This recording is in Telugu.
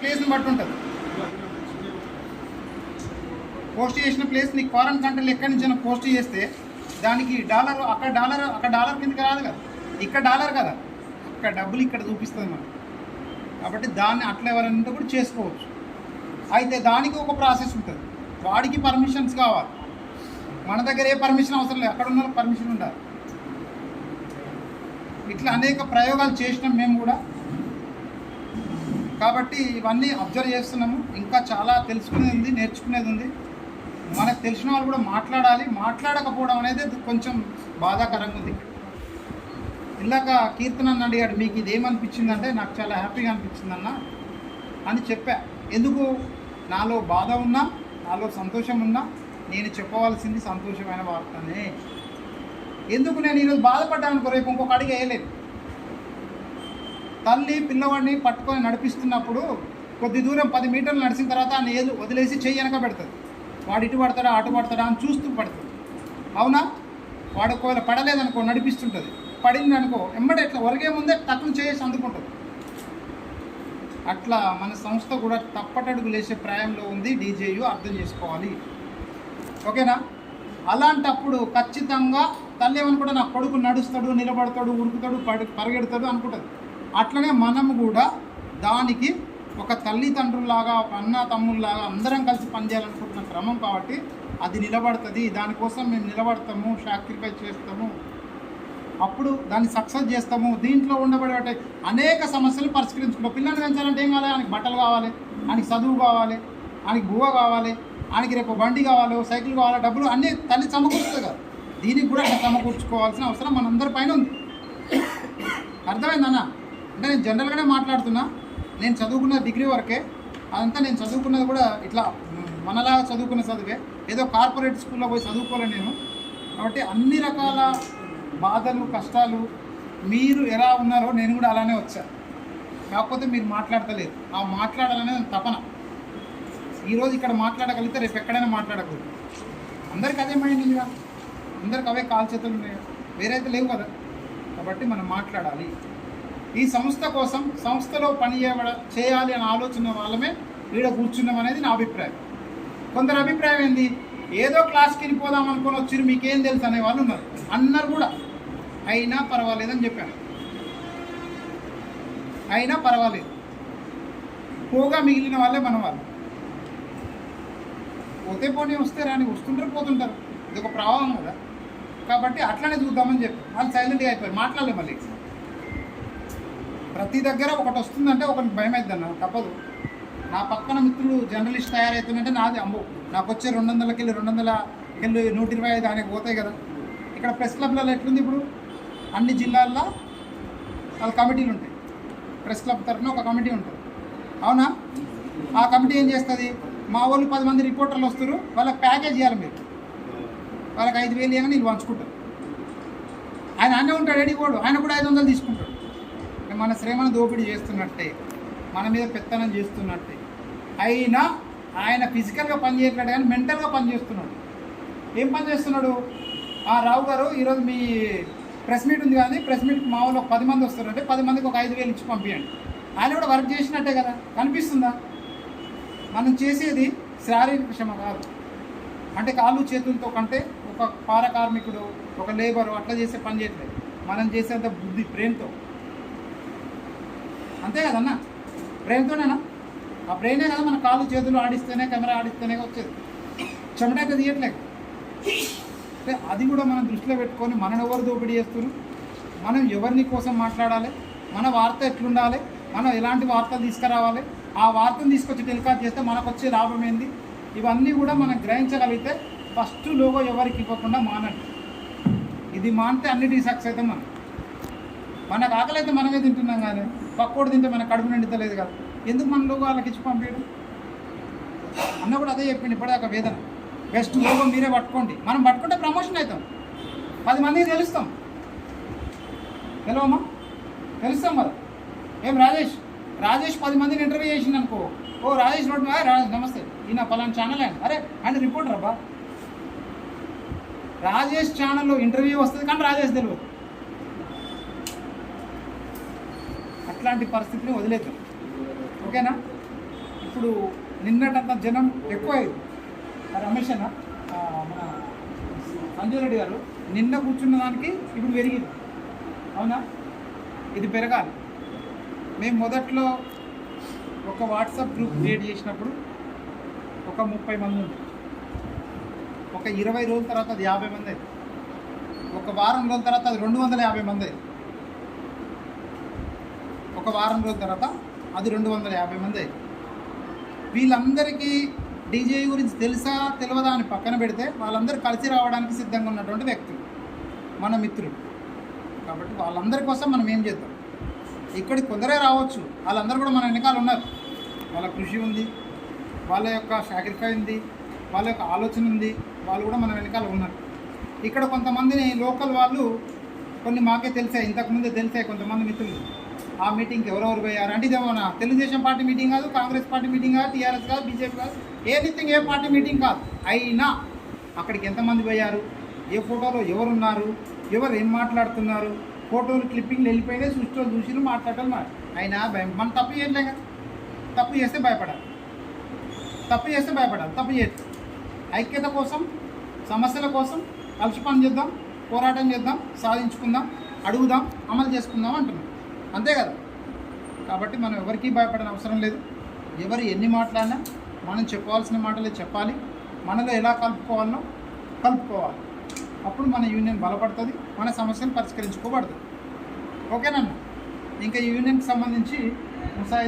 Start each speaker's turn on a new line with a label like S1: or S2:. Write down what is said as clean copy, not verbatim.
S1: ప్లేస్ని బట్టి ఉంటుంది. పోస్ట్ చేసిన ప్లేస్ నీకు ఫారెన్ కంట్రీలో ఎక్కడి నుంచి పోస్ట్ చేస్తే దానికి డాలర్ అక్కడ డాలర్ కిందకి రాదు కదా, ఇక్కడ డాలర్ కదా, అక్కడ డబ్బులు ఇక్కడ చూపిస్తుంది మనం. కాబట్టి దాన్ని అట్లా ఎవరంటే కూడా చేసుకోవచ్చు. అయితే దానికి ఒక ప్రాసెస్ ఉంటుంది, వాడికి పర్మిషన్స్ కావాలి. మన దగ్గర ఏ పర్మిషన్ అవసరం లేదు, అక్కడ ఉన్న పర్మిషన్ ఉండాలి. ఇట్లా అనేక ప్రయోగాలు చేసినాం మేము కూడా. కాబట్టి ఇవన్నీ అబ్జర్వ్ చేస్తున్నాము. ఇంకా చాలా తెలుసుకునేది ఉంది, నేర్చుకునేది ఉంది. మనకు తెలిసిన వాళ్ళు కూడా మాట్లాడాలి. మాట్లాడకపోవడం అనేది కొంచెం బాధాకరంగా ఉంది. ఇలాగ కీర్తన అన్న అడిగాడు, మీకు ఇదేమనిపించిందంటే నాకు చాలా హ్యాపీగా అనిపించిందన్న అని చెప్పా. ఎందుకు? నాలో బాధ ఉన్నా, నాలో సంతోషం ఉన్నా, నేను చెప్పవలసింది సంతోషమైన వార్తనే. ఎందుకు నేను ఈరోజు బాధపడ్డాను అనుకో, రేపు ఇంకొక అడిగి వేయలేదు. తల్లి పిల్లవాడిని పట్టుకొని నడిపిస్తున్నప్పుడు కొద్ది దూరం 10 మీటర్లు నడిచిన తర్వాత ఆ ఏలు వదిలేసి చెయ్యి వెనక పెడుతుంది. వాడు ఇటు పడతాడా అటు పడతాడా అని చూస్తూ పడుతుంది. అవునా? వాడు ఒకవేళ పడలేదనుకో, నడిపిస్తుంటుంది, పడింది అనుకో ఎమ్మటే ఇట్లా ఒరిగే ముందే టక్కులు చేసి అందుకుంటుంది. అట్లా మన సంస్థ కూడా తప్పటడుగు లేచే ప్రాయంలో ఉంది. డీజేయు అర్థం చేసుకోవాలి. ఓకేనా? అలాంటప్పుడు ఖచ్చితంగా తల్లి ఏమనుకుంటే నా కొడుకు నడుస్తాడు, నిలబడతాడు, ఉరుకుతాడు, పరిగెడతాడు అనుకుంటుంది. అట్లనే మనం కూడా దానికి ఒక తల్లిదండ్రుల్లాగా, ఒక అన్న తమ్ముళ్ళలాగా అందరం కలిసి పనిచేయాలనుకుంటున్న క్రమం. కాబట్టి అది నిలబడుతుంది. దానికోసం మేము నిలబడతాము, సాక్రిఫైస్ చేస్తాము, అప్పుడు దాన్ని సక్సెస్ చేస్తాము. దీంట్లో ఉండబడే అనేక సమస్యలు పరిష్కరించుకుంటాం. పిల్లల్ని పెంచాలంటే ఏం కావాలి? ఆయనకి బట్టలు కావాలి, ఆయనకి చదువు కావాలి, ఆయనకి బువ్వ కావాలి, ఆయనకి రేపు బండి కావాలి, సైకిల్ కావాలి, డబ్బులు అన్నీ తల్లి సమకూర్చుతుంది కదా. దీనికి కూడా అట్లా సమకూర్చుకోవాల్సిన అవసరం మనందరి పైన ఉంది. అర్థమైందన్న? అంటే నేను జనరల్గానే మాట్లాడుతున్నా. నేను చదువుకున్న డిగ్రీ వరకే, అదంతా నేను చదువుకున్నది కూడా ఇట్లా మనలాగా చదువుకున్న చదివే, ఏదో కార్పొరేట్ స్కూల్లో పోయి చదువుకోలే నేను. కాబట్టి అన్ని రకాల బాధలు, కష్టాలు మీరు ఎలా ఉన్నారో నేను కూడా అలానే వచ్చా. కాకపోతే మీరు మాట్లాడతలేదు. ఆ మాట్లాడాలనే తపన. ఈరోజు ఇక్కడ మాట్లాడగలిగితే రేపు ఎక్కడైనా మాట్లాడకూడదు. అందరికి అదే మైండ్ ఉందిగా, అందరికి అవే కాలు చేతులు ఉన్నాయి, వేరైతే లేవు కదా. కాబట్టి మనం మాట్లాడాలి. ఈ సంస్థ కోసం, సంస్థలో పని చేయాలి అనే ఆలోచన వాళ్ళమే వీడ కూర్చున్నాం అనేది నా అభిప్రాయం. కొందరు అభిప్రాయం ఏంది, ఏదో క్లాస్కి వెళ్ళిపోదాం అనుకుని వచ్చి మీకేం తెలుసు అనే వాళ్ళు ఉన్నారు. అన్నారు కూడా. అయినా పర్వాలేదని చెప్పాను. అయినా పర్వాలేదు. పోగా మిగిలిన వాళ్ళే మన వాళ్ళు. పోతే పోనీ, వస్తే రాని, వస్తుంటారు పోతుంటారు. ఇది ఒక ప్రవాహం కదా. కాబట్టి అట్లనే చూద్దామని చెప్పి వాళ్ళు సైలెంట్గా అయిపోయారు, మాట్లాడలేదు. మళ్ళీ ప్రతి దగ్గర ఒకటి వస్తుందంటే ఒకరికి భయం అవుతుందన్న, తప్పదు. నా పక్కన మిత్రులు జర్నలిస్ట్ తయారవుతుందంటే నాది అంబో, నాకు వచ్చే 200 కెళ్ళి 125 ఆయనకు పోతాయి కదా. ఇక్కడ ప్రెస్ క్లబ్లలో ఎట్లుంది ఇప్పుడు, అన్ని జిల్లాల్లో వాళ్ళ కమిటీలు ఉంటాయి. ప్రెస్ క్లబ్ తరఫున ఒక కమిటీ ఉంటుంది. అవునా? ఆ కమిటీ ఏం చేస్తుంది, మా వాళ్ళు 10 మంది రిపోర్టర్లు వస్తారు, వాళ్ళకి ప్యాకేజ్ ఇవ్వాలి. మీరు వాళ్ళకి 5,000 ఇవ్వగానే వీళ్ళు పంచుకుంటారు. ఆయన అన్నీ ఉంటాడు, ఎడిపోడు, ఆయన కూడా 500 తీసుకుంటాడు. మన శ్రమను దోపిడీ చేస్తున్నట్టే, మన మీద పెత్తనం చేస్తున్నట్టే. అయినా ఆయన ఫిజికల్గా పని చేయట్లేడు కానీ మెంటల్గా పని చేస్తున్నాడు. ఏం పని చేస్తున్నాడు? రావు గారు ఈరోజు మీ ప్రెస్ మీట్ ఉంది కానీ ప్రెస్ మీట్కి మా వాళ్ళు 10 మంది వస్తారంటే 10 మందికి ఒక 5,000 ఇచ్చి పంపించండి. ఆయన కూడా వర్క్ చేసినట్టే కదా. కనిపిస్తుందా? మనం చేసేది శారీరక శ్రమ కాదు. అంటే కాళ్ళు చేతులతో కంటే ఒక పార కార్మికుడు, ఒక లేబరు అట్లా చేసే పని చేయట్లేదు. మనం చేసేంత బుద్ధి, బ్రెయిన్తో. అంతే కదన్నా? బ్రెయిన్తోనేనా? ఆ బ్రెయినే కదా మన కాళ్ళు చేతులు ఆడిస్తేనే, కెమెరా ఆడిస్తేనే వచ్చేది. చెమటైతే తీయట్లేదు. అంటే అది కూడా మనం దృష్టిలో పెట్టుకొని మనం ఎవరు దోపిడీ చేస్తున్నారు, మనం ఎవరిని కోసం మాట్లాడాలి, మన వార్త ఎట్లుండాలి, మనం ఎలాంటి వార్తలు తీసుకురావాలి, ఆ వార్తను తీసుకొచ్చి టెలికాస్ట్ చేస్తే మనకు వచ్చే లాభం ఏంది, ఇవన్నీ కూడా మనం గ్రహించగలిగితే ఫస్ట్ లోగో ఎవరికి ఇవ్వకుండా మానండి. ఇది మానితే అన్నిటికీ సక్సెస్ అయితే మనకు ఆకలి అయితే మనమే తింటున్నాం కానీ పక్కోడు తింటే మన కడుపు నిండుతలేదు కదా. ఎందుకు మన లోగో వాళ్ళకి ఇచ్చి పంపించడం అన్న కూడా అదే చెప్పింది ఇప్పటిదాకా వేదన. బెస్ట్ లోగో మీరే పట్టుకోండి. మనం పట్టుకుంటే ప్రమోషన్ అవుతాం, 10 మందికి తెలుస్తాం. తెలవమ్మా? తెలుస్తాం కదా. ఏం రాజేష్ 10 మందిని ఇంటర్వ్యూ చేసింది అనుకో, ఓ రాజేష్ రోడ్ నమస్తే, ఈయన పలానా ఛానల్ ఆయన, ఆయన రిపోర్టర్ అబ్బా. రాజేష్ ఛానల్లో ఇంటర్వ్యూ వస్తుంది కానీ రాజేష్ తెలియదు. అట్లాంటి పరిస్థితిని వదిలేద్దాం. ఓకేనా? ఇప్పుడు నిన్నటంత జనం ఎక్కువైంది. రమేష్ అన్న మన సంజయ్ రెడ్డి గారు నిన్న కూర్చున్న దానికి ఇప్పుడు పెరిగింది. అవునా? ఇది పెరగాలి. మేము మొదట్లో ఒక వాట్సాప్ గ్రూప్ క్రియేట్ చేసినప్పుడు ఒక 30 మంది ఉంది. ఒక 20 రోజుల తర్వాత అది 50 మంది అయింది. ఒక వారం రోజుల తర్వాత అది 250 మంది అయింది. ఒక వారం రోజుల తర్వాత అది 250 మంది అయింది. వీళ్ళందరికీ డీజే గురించి తెలుసా తెలియదా అని పక్కన పెడితే వాళ్ళందరూ కలిసి రావడానికి సిద్ధంగా ఉన్నటువంటి వ్యక్తులు, మన మిత్రులు. కాబట్టి వాళ్ళందరి కోసం మనం ఏం చేద్దాం? ఇక్కడికి కొందరే రావచ్చు, వాళ్ళందరూ కూడా మన వెనకాల ఉన్నారు. వాళ్ళ కృషి ఉంది, వాళ్ళ యొక్క సాక్రిఫై ఉంది, వాళ్ళ యొక్క ఆలోచన ఉంది, వాళ్ళు కూడా మన వెనకాల ఉన్నారు. ఇక్కడ కొంతమందిని లోకల్ వాళ్ళు కొన్ని మాకే తెలిసాయి, ఇంతకుముందే తెలిసాయి కొంతమంది మిత్రులు. ఆ మీటింగ్కి ఎవరెవరు పోయారు అంటే ఇదేమన్నా తెలుగుదేశం పార్టీ మీటింగ్ కాదు, కాంగ్రెస్ పార్టీ మీటింగ్ కాదు, టీఆర్ఎస్ కాదు, బీజేపీ కాదు, ఎనీథింగ్, ఏ పార్టీ మీటింగ్ కాదు. అయినా అక్కడికి ఎంతమంది పోయారు, ఏ ఫోటోలో ఎవరున్నారు, ఎవరు ఏం మాట్లాడుతున్నారు, ఫోటోలు క్లిప్పింగ్లు వెళ్ళిపోయినాయి, సృష్టిలో చూసి మాట్లాడటం అయినా భయం. మనం తప్పు చేయట్లే కదా, తప్పు చేస్తే భయపడాలి, తప్పు చేయదు. ఐక్యత కోసం, సమస్యల కోసం కలిసి పని చేద్దాం, పోరాటం చేద్దాం, సాధించుకుందాం, అడుగుదాం, అమలు చేసుకుందాం అంటున్నాం. అంతే కదా? కాబట్టి మనం ఎవరికీ భయపడని అవసరం లేదు. ఎవరు ఎన్ని మాట్లాడినా మనం చెప్పవలసిన మాటలే చెప్పాలి. మనలో ఎలా కలుపుకోవాలో కలుపుకోవాలి. అప్పుడు మన యూనియన్ బలపడుతుంది, మన సమస్యను పరిష్కరించుకోబడుతుంది. ఓకేనా? ఇంకా యూనియన్కి సంబంధించి ముసాయి